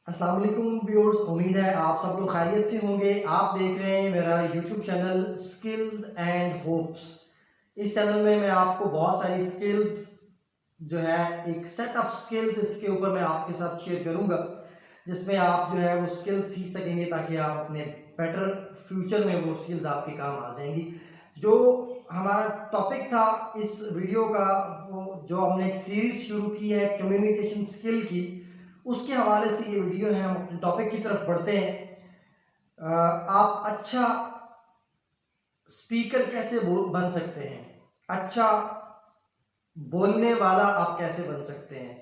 अस्सलाम वालेकुम व्यूअर्स, उम्मीद है आप सब लोग खैरियत से होंगे। आप देख रहे हैं मेरा YouTube channel skills and hopes. इस चैनल में मैं आपको बहुत सारी स्किल्स जो है एक सेट ऑफ स्किल्स इसके ऊपर मैं आपके साथ शेयर करूंगा, जिसमें आप जो है वो स्किल्स सीख सकेंगे ताकि आप अपने बेटर फ्यूचर में वो स्किल्स आपके काम आ जाएंगी। जो हमारा टॉपिक था इस वीडियो का, वो जो हमने एक सीरीज शुरू की है कम्युनिकेशन स्किल की, उसके हवाले से ये वीडियो है। हम अपने टॉपिक की तरफ बढ़ते हैं। आप अच्छा स्पीकर कैसे बन सकते हैं, अच्छा बोलने वाला आप कैसे बन सकते हैं,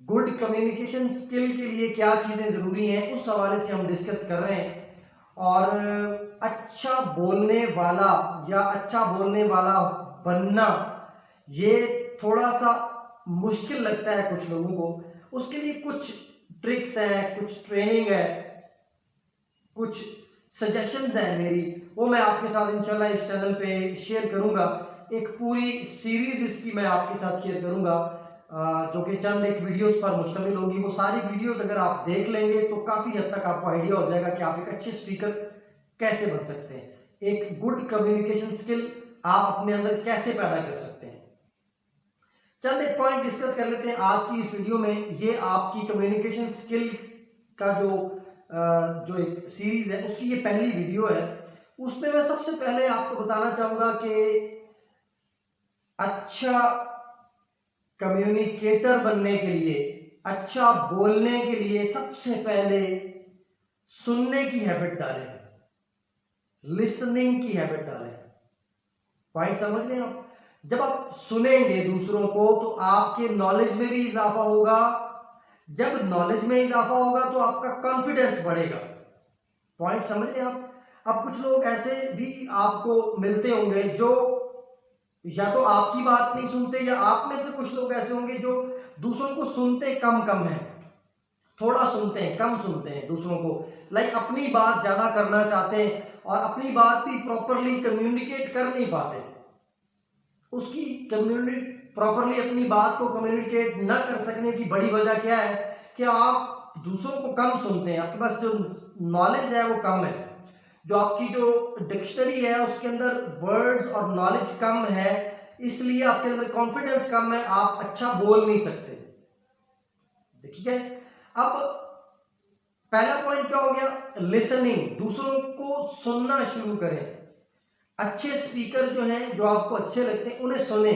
गुड कम्युनिकेशन स्किल के लिए क्या चीजें जरूरी हैं, उस हवाले से हम डिस्कस कर रहे हैं। और अच्छा बोलने वाला या अच्छा बोलने वाला बनना ये थोड़ा सा मुश्किल लगता है कुछ लोगों को। उसके लिए कुछ ट्रिक्स हैं, कुछ ट्रेनिंग है, कुछ सजेशंस हैं मेरी, वो मैं आपके साथ इंशाल्लाह इस चैनल पे शेयर करूंगा। एक पूरी सीरीज इसकी मैं आपके साथ शेयर करूंगा, जो कि चंद एक वीडियोस पर मुश्तमिल होगी। वो सारी वीडियोस अगर आप देख लेंगे तो काफी हद तक आपको आइडिया हो जाएगा कि आप एक अच्छे स्पीकर कैसे बन सकते हैं, एक गुड कम्युनिकेशन स्किल आप अपने अंदर कैसे पैदा कर सकते हैं। चंद एक पॉइंट डिस्कस कर लेते हैं आज की इस वीडियो में। ये आपकी कम्युनिकेशन स्किल का जो एक सीरीज है उसकी ये पहली वीडियो है। उसमें मैं सबसे पहले आपको बताना चाहूंगा कि अच्छा कम्युनिकेटर बनने के लिए, अच्छा बोलने के लिए सबसे पहले सुनने की हैबिट डालें, लिसनिंग की हैबिट डालें। पॉइंट समझ लें आप। जब आप सुनेंगे दूसरों को तो आपके नॉलेज में भी इजाफा होगा। जब नॉलेज में इजाफा होगा तो आपका कॉन्फिडेंस बढ़ेगा। पॉइंट समझ रहे हैं आप। अब कुछ लोग ऐसे भी आपको मिलते होंगे जो या तो आपकी बात नहीं सुनते, या आप में से कुछ लोग ऐसे होंगे जो दूसरों को सुनते कम कम है, थोड़ा सुनते हैं, कम सुनते हैं दूसरों को। लाइक अपनी बात ज्यादा करना चाहते हैं और अपनी बात भी प्रॉपरली कम्युनिकेट कर नहीं पाते। उसकी कम्युनिकेट प्रॉपरली अपनी बात को कम्युनिकेट न कर सकने की बड़ी वजह क्या है कि आप दूसरों को कम सुनते हैं, आपके पास जो नॉलेज है वो कम है, जो आपकी जो डिक्शनरी है उसके अंदर वर्ड्स और नॉलेज कम है, इसलिए आपके अंदर कॉन्फिडेंस कम है, आप अच्छा बोल नहीं सकते। देखिए, अब पहला पॉइंट क्या हो गया, लिसनिंग। दूसरों को सुनना शुरू करें। अच्छे स्पीकर जो हैं, जो आपको अच्छे लगते हैं, उन्हें सुने,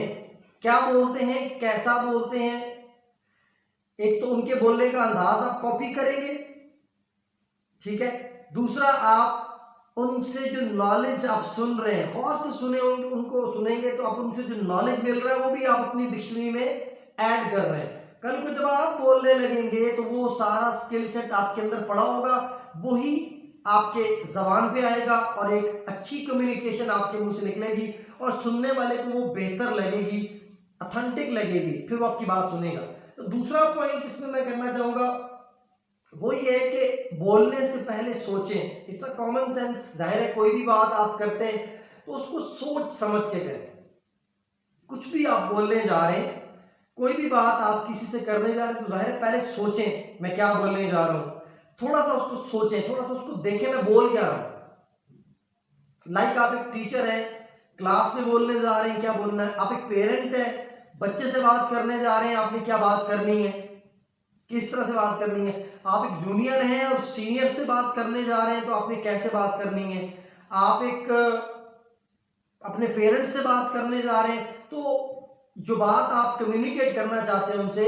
क्या बोलते हैं, कैसा बोलते हैं। एक तो उनके बोलने का अंदाज आप कॉपी करेंगे, ठीक है। दूसरा, आप उनसे जो नॉलेज आप सुन रहे हैं गौर से सुने, उनको सुनेंगे तो आप उनसे जो नॉलेज मिल रहा है वो भी आप अपनी डिक्शनरी में ऐड कर रहे हैं। कल को जब आप बोलने लगेंगे तो वो सारा स्किल सेट आपके अंदर पड़ा होगा, वही आपके जबान पे आएगा और एक अच्छी कम्युनिकेशन आपके मुंह से निकलेगी और सुनने वाले को वो बेहतर लगेगी, ऑथेंटिक लगेगी, फिर वो आपकी बात सुनेगा। तो दूसरा पॉइंट इसमें मैं करना चाहूंगा वो ये है कि बोलने से पहले सोचें। It's a common sense. जाहिर है कोई भी बात आप करते हैं तो उसको सोच समझ के करें। कुछ भी आप बोलने जा रहे हैं, कोई भी बात आप किसी से करने जा रहे हैं तो जाहिर है पहले सोचें मैं क्या बोलने जा रहा हूं, थोड़ा सा उसको सोचें, थोड़ा सा उसको देखें मैं बोल क्या रहा हूं। लाइक आप एक टीचर है, क्लास में बोलने जा रहे हैं, क्या बोलना है। आप एक पेरेंट है, बच्चे से बात करने जा रहे हैं, आपने क्या बात करनी है, किस तरह से बात करनी है। आप एक जूनियर हैं और सीनियर से बात करने जा रहे हैं तो आपने कैसे बात करनी है। आप एक अपने पेरेंट्स से बात करने जा रहे हैं तो जो बात आप कम्युनिकेट करना चाहते हैं उनसे,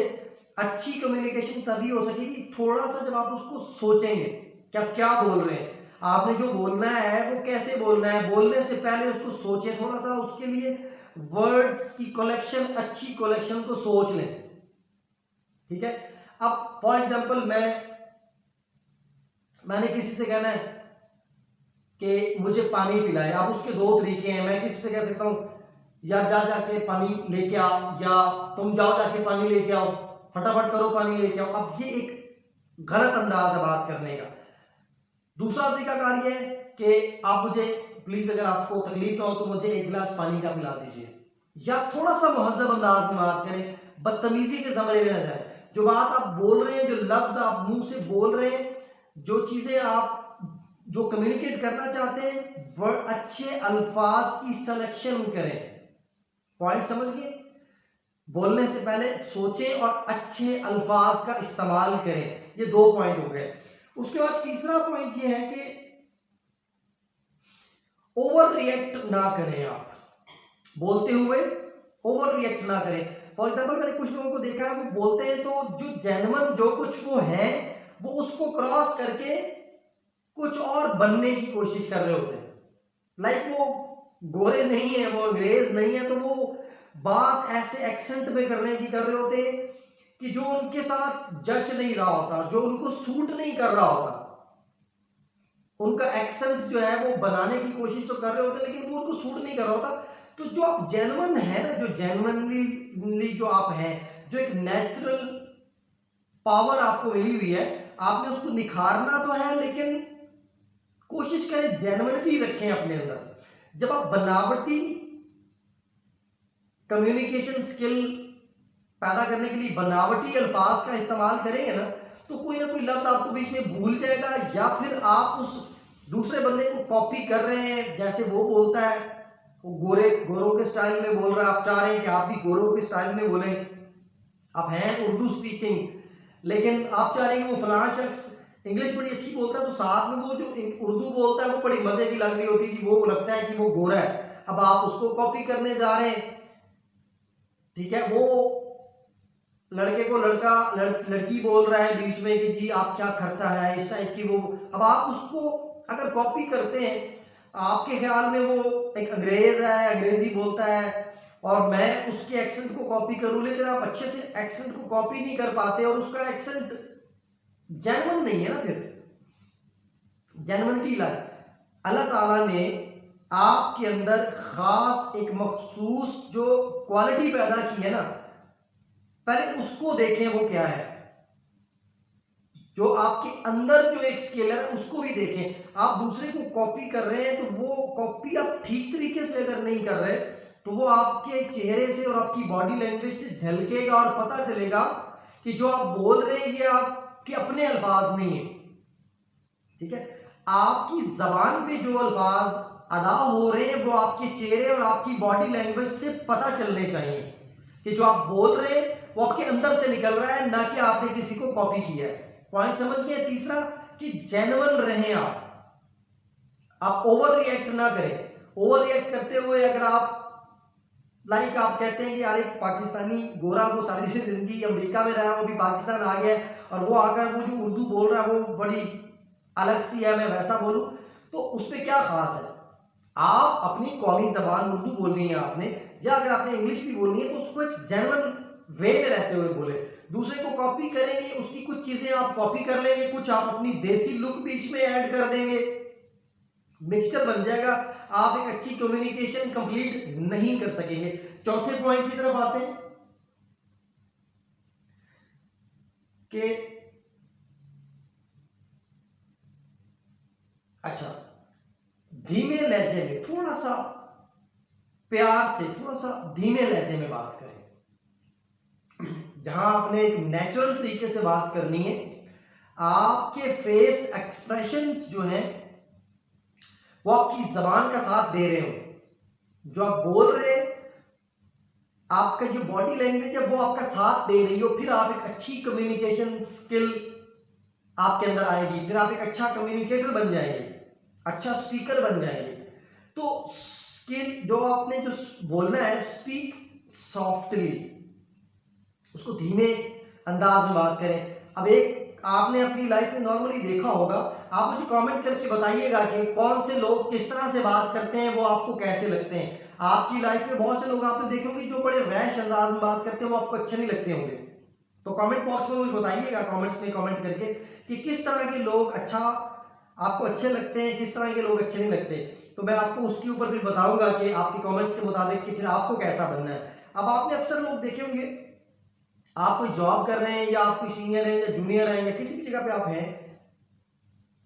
अच्छी कम्युनिकेशन तभी हो सकेगी थोड़ा सा जब आप उसको सोचेंगे कि आप क्या बोल रहे हैं, आपने जो बोलना है वो कैसे बोलना है। बोलने से पहले उसको सोचें थोड़ा सा, उसके लिए वर्ड्स की कलेक्शन, अच्छी कलेक्शन को सोच लें, ठीक है। अब फॉर एग्जांपल मैंने किसी से कहना है कि मुझे पानी पिलाए। अब उसके दो तरीके हैं। मैं किसी से कह सकता हूं यार जा जाके पानी लेके आओ, या तुम जाओ जाके पानी लेके आओ, फटाफट करो पानी लेके आओ। अब ये एक गलत अंदाज है बात करने का। दूसरा तरीकाकार ये है कि आप मुझे प्लीज, अगर आपको तकलीफ ना हो तो मुझे एक गिलास पानी का पिला दीजिए, या थोड़ा सा मुहज्जब अंदाज में बात करें, बदतमीजी के जमाने में ना जाए। जो बात आप बोल रहे हैं, जो लफ्ज आप मुंह से बोल रहे हैं, जो चीजें आप जो कम्युनिकेट करना चाहते हैं, वह अच्छे अल्फाज की सिलेक्शन करें। पॉइंट समझ गए? बोलने से पहले सोचें और अच्छे अल्फाज का इस्तेमाल करें। ये 2 पॉइंट हो गए। उसके बाद तीसरा पॉइंट ये है कि ओवर रिएक्ट ना करें। आप बोलते हुए ओवर रिएक्ट ना करें। फॉर एग्जाम्पल मैंने कुछ लोगों को देखा है, वो बोलते हैं तो जो जेन्युइन जो कुछ वो है, वो उसको क्रॉस करके कुछ और बनने की कोशिश कर रहे होते हैं। लाइक वो गोरे नहीं है, वो अंग्रेज नहीं है, तो वो बात ऐसे एक्सेंट में करने की कर रहे होते कि जो उनके साथ जच नहीं रहा होता, जो उनको सूट नहीं कर रहा होता। उनका एक्सेंट जो है वो बनाने की कोशिश तो कर रहे होते, लेकिन वो उनको सूट नहीं कर रहा होता। तो जो आप जेन्युइन है ना, जो जेन्युइनली जो आप हैं, जो एक नेचुरल पावर आपको मिली हुई है, आपने उसको निखारना तो है, लेकिन कोशिश करें जेन्युइनिटी रखें अपने अंदर। जब आप बनावटी कम्युनिकेशन स्किल पैदा करने के लिए बनावटी अल्फाज का इस्तेमाल करेंगे ना, तो कोई ना कोई लफ्ज आपको बीच में भूल जाएगा, या फिर आप उस दूसरे बंदे को कॉपी कर रहे हैं। जैसे वो बोलता है, वो गोरों के स्टाइल में बोल रहा है, आप चाह रहे हैं कि आप भी गोरों के स्टाइल में बोलें। आप हैं उर्दू स्पीकिंग, लेकिन आप चाह रहे हैं कि वो फलाना शख्स इंग्लिश बड़ी अच्छी बोलता है, तो साथ में वो जो उर्दू बोलता है वो बड़ी मजे की लग रही होती है, वो लगता है कि वो गोरा है। अब आप उसको कॉपी करने जा रहे हैं, ठीक है? वो लड़के को लड़की बोल रहा है बीच में कि जी आप क्या करता है, इस टाइप की वो। अब आप उसको अगर कॉपी करते हैं, आपके ख्याल में वो एक अंग्रेज है, अंग्रेजी बोलता है, और मैं उसके एक्सेंट को कॉपी करूं, लेकिन आप अच्छे से एक्सेंट को कॉपी नहीं कर पाते, और उसका एक्सेंट जेन्युइन नहीं है ना, फिर जेन्युइनिटी लाए। अल्लाह ताला ने आपके अंदर खास एक मखसूस जो क्वालिटी पैदा की है ना, पहले उसको देखें वो क्या है। जो आपके अंदर जो एक स्किल है उसको भी देखें। आप दूसरे को कॉपी कर रहे हैं, तो वो कॉपी आप ठीक तरीके से अगर नहीं कर रहे, तो वो आपके चेहरे से और आपकी बॉडी लैंग्वेज से झलकेगा, और पता चलेगा कि जो आप बोल रहे हैं ये आपके अपने अल्फाज नहीं है। ठीक है? आपकी जबान पे जो अल्फाज अदा हो रहे हैं, वो आपके चेहरे और आपकी बॉडी लैंग्वेज से पता चलने चाहिए कि जो आप बोल रहे हैं वो आपके अंदर से निकल रहा है, ना कि आपने किसी को कॉपी किया है। पॉइंट समझ गए? तीसरा कि जेन्युइन रहें आप ओवर रिएक्ट ना करें। ओवर रिएक्ट करते हुए अगर आप लाइक आप कहते हैं कि यार एक पाकिस्तानी गोरा वो सारी जिंदगी अमेरिका में रहा, वो भी पाकिस्तान आ गया, और वो आकर वो जो उर्दू बोल रहा है वो बड़ी अलग सी है, मैं वैसा बोलूं, तो उसमें क्या खास है? आप अपनी कौमी जबान उर्दू बोलनी है आपने, या अगर आपने इंग्लिश भी बोलनी है, तो उसको एक जेन्युइन वे में रहते हुए बोले। दूसरे को कॉपी करेंगे, उसकी कुछ चीजें आप कॉपी कर लेंगे, कुछ आप अपनी देसी लुक बीच में ऐड कर देंगे, मिक्सचर बन जाएगा। आप एक अच्छी कम्युनिकेशन कंप्लीट नहीं कर सकेंगे। चौथे पॉइंट की तरफ आते हैं कि अच्छा, धीमे लहजे में थोड़ा सा प्यार से, थोड़ा सा धीमे लहजे में बात करें। जहां आपने एक नेचुरल तरीके से बात करनी है, आपके फेस एक्सप्रेशंस जो हैं वो आपकी जबान का साथ दे रहे हो। जो आप बोल रहे हैं, आपका जो बॉडी लैंग्वेज है वो आपका साथ दे रही हो, फिर आप एक अच्छी कम्युनिकेशन स्किल आपके अंदर आएगी, फिर आप एक अच्छा कम्युनिकेटर बन जाएंगे, अच्छा स्पीकर बन जाएंगे। तो स्किल जो आपने जो बोलना है, स्पीक सॉफ्टली, उसको धीमे अंदाज में बात करें। अब एक आपने अपनी लाइफ में नॉर्मली देखा होगा, आप मुझे कमेंट करके बताइएगा कि कौन से लोग किस तरह से बात करते हैं, वो आपको कैसे लगते हैं। आपकी लाइफ में बहुत से लोग आपने देखे होंगे जो बड़े रैश अंदाज में बात करते हैं, वो आपको अच्छे नहीं लगते होंगे। तो कमेंट बॉक्स में मुझे बताइएगा, कमेंट्स में कमेंट करके, कि किस तरह के लोग अच्छा आपको अच्छे लगते हैं, किस तरह के लोग अच्छे नहीं लगते। तो मैं आपको उसके ऊपर फिर बताऊंगा कि आपके कमेंट्स के मुताबिक कि फिर आपको कैसा बनना है। अब आपने अक्सर लोग देखे होंगे, आप कोई जॉब कर रहे हैं, या आप कोई सीनियर हैं या जूनियर हैं, या किसी भी जगह पे आप हैं,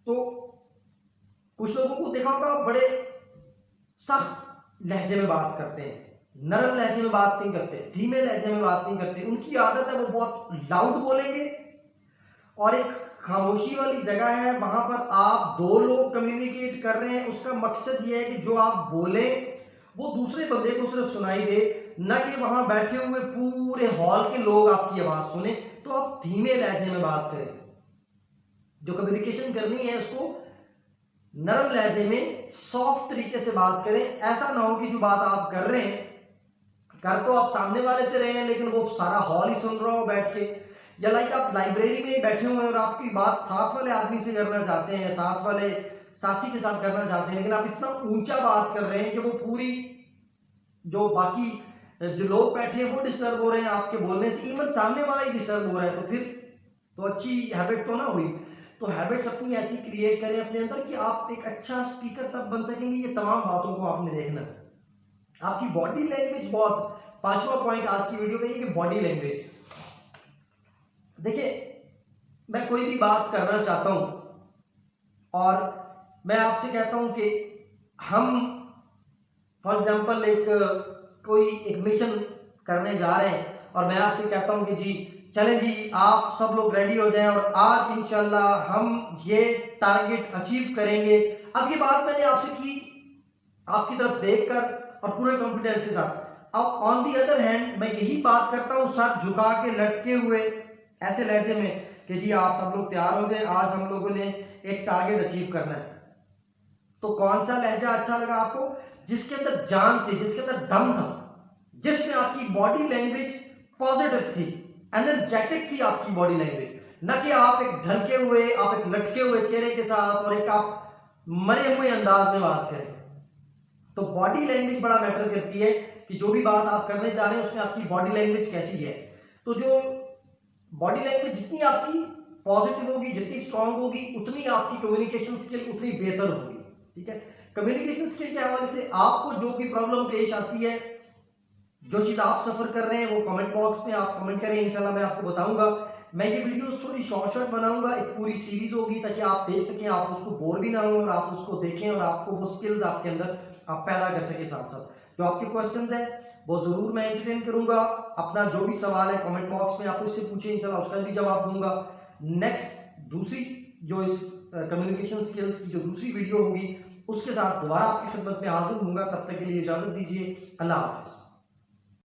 तो कुछ लोगों को देखा होगा बड़े सख्त लहजे में बात करते हैं, नरम लहजे में बात नहीं करते, धीमे लहजे में बात नहीं करते। उनकी आदत है वो बहुत लाउड बोलेंगे, और एक खामोशी वाली जगह है वहां पर आप दो लोग कम्युनिकेट कर रहे हैं, उसका मकसद ये है कि जो आप बोले वो दूसरे बंदे को सिर्फ सुनाई दे, न कि वहां बैठे हुए पूरे हॉल के लोग आपकी आवाज सुने। तो आप धीमे लहजे में बात करें, जो कम्युनिकेशन करनी है उसको नरम लहजे में सॉफ्ट तरीके से बात करें। ऐसा ना हो कि जो बात आप कर रहे हैं, कर तो आप सामने वाले से रहे हैं लेकिन वो सारा हॉल ही सुन रहा हो बैठ के, या लाइक आप लाइब्रेरी में ही बैठे हुए हैं और आपकी बात साथ वाले आदमी से करना चाहते हैं, साथ वाले साथी के साथ करना चाहते हैं, लेकिन आप इतना ऊंचा बात कर रहे हैं कि वो पूरी जो बाकी जो लोग बैठे हैं वो डिस्टर्ब हो रहे हैं आपके बोलने से, इवन सामने वाला ही डिस्टर्ब हो रहा है, तो फिर तो अच्छी हैबिट तो ना हुई। तो हैबिट्स अपनी ऐसी क्रिएट करें अपने अंदर कि आप एक अच्छा स्पीकर तब बन सकेंगे। ये तमाम बातों को आपने देखना है। आपकी बॉडी लैंग्वेज बहुत, पांचवा पॉइंट आज की वीडियो में ये कि बॉडी लैंग्वेज। देखिए, मैं कोई भी बात करना चाहता हूं और मैं आपसे कहता हूं कि हम फॉर एग्जांपल कोई एक मिशन करने जा रहे हैं और मैं आपसे कहता हूं कि जी चलें जी, आप सब लोग रेडी हो जाएं और आज इंशाल्लाह हम ये टारगेट अचीव करेंगे। अब ये बात मैंने आपसे की आपकी तरफ देखकर और पूरे कॉन्फिडेंस के साथ। अब ऑन दी अदर हैंड मैं यही बात करता हूं सर झुका के, लटके हुए, ऐसे लहजे में कि जी आप सब लोग तैयार हो जाए, आज हम लोगों ने एक टारगेट अचीव करना है। तो कौन सा लहजा अच्छा लगा आपको? जिसके अंदर जान थी, जिसके अंदर दम था, जिसमें आपकी बॉडी लैंग्वेज पॉजिटिव थी, एनर्जेटिक थी आपकी बॉडी लैंग्वेज, न कि आप एक ढलके हुए, आप एक लटके हुए चेहरे के साथ और एक आप मरे हुए अंदाज में बात करें। तो बॉडी लैंग्वेज बड़ा मैटर करती है कि जो भी बात आप करने जा रहे हैं उसमें आपकी बॉडी लैंग्वेज कैसी है। तो जो बॉडी लैंग्वेज जितनी आपकी पॉजिटिव होगी, जितनी स्ट्रांग होगी, उतनी आपकी कम्युनिकेशन स्किल उतनी बेहतर होगी। ठीक है, कम्युनिकेशन स्किल के हवाले से आपको जो भी प्रॉब्लम पेश आती है, जो चीज आप सफर कर रहे हैं, वो कमेंट बॉक्स में आप कमेंट करें, इंशाल्लाह मैं आपको बताऊंगा। मैं ये वीडियो थोड़ी शॉर्ट बनाऊंगा, एक पूरी सीरीज होगी ताकि आप देख सकें, आप उसको बोर भी ना हो और आप उसको देखें और आपको वो स्किल्स आपके अंदर आप पैदा कर सके। साथ साथ जो आपके क्वेश्चंस हैं वो जरूर मैं एंटरटेन करूंगा। अपना जो भी सवाल है कमेंट बॉक्स में आप उससे पूछें, इंशाल्लाह उसका भी जवाब दूंगा। नेक्स्ट दूसरी जो इस कम्युनिकेशन स्किल्स की जो दूसरी वीडियो होगी उसके साथ दोबारा आपकी खिदमत में हाजिर होऊंगा। तब तक के लिए इजाजत दीजिए। अल्लाह हाफिज।